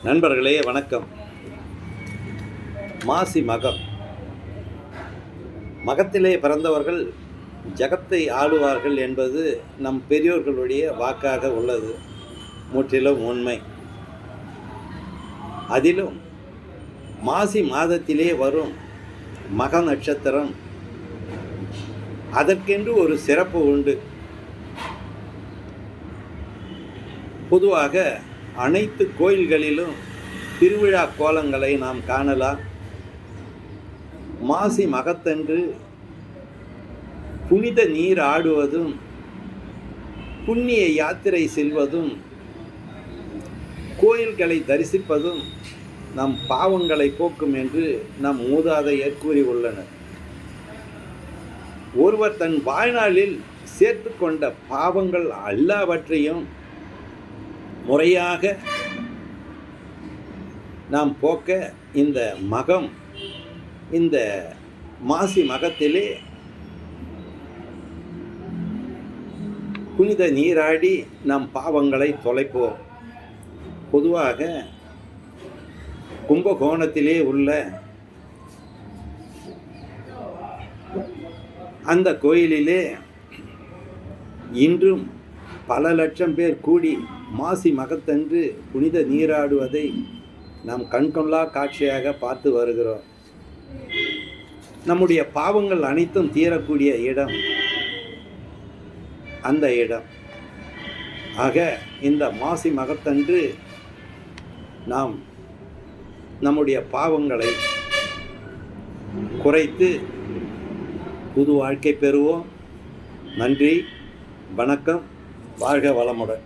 நண்பர்களே வணக்கம். மாசி மகம். மகத்திலே பிறந்தவர்கள் ஜகத்தை ஆளுவார்கள் என்பது நம் பெரியோர்களுடைய வாக்காக உள்ளது. முற்றிலும் உண்மை. அதிலும் மாசி மாதத்திலே வரும் மக நட்சத்திரம், அதற்கென்று ஒரு சிறப்பு உண்டு. பொதுவாக அனைத்து கோயில்களிலும் திருவிழா கோலங்களை நாம் காணலாம். மாசி மகத்தன்று புனித நீர் ஆடுவதும் புண்ணிய யாத்திரை செல்வதும் கோயில்களை தரிசிப்பதும் நம் பாவங்களை போக்கும் என்று நம் மூதாதையர் கூறியுள்ளனர். ஒருவர் தன் வாழ்நாளில் சேர்த்து கொண்ட பாவங்கள் எல்லாவற்றையும் முறையாக நாம் போக்க இந்த மகம், இந்த மாசி மகத்திலே புனித நீராடி நம் பாவங்களை தொலைப்போம். பொதுவாக கும்பகோணத்திலே உள்ள அந்த கோயிலிலே இன்றும் பல லட்சம் பேர் கூடி மாசி மகத்தன்று புனித நீராடுவதை நாம் கண்கொள்ளா காட்சியாக பார்த்து வருகிறோம். நம்முடைய பாவங்கள் அனைத்தும் தீரக்கூடிய இடம் அந்த இடம். ஆக இந்த மாசி மகத்தன்று நாம் நம்முடைய பாவங்களை குறைத்து புது வாழ்க்கை பெறுவோம். நன்றி, வணக்கம், வாழ்க வளமுடன்.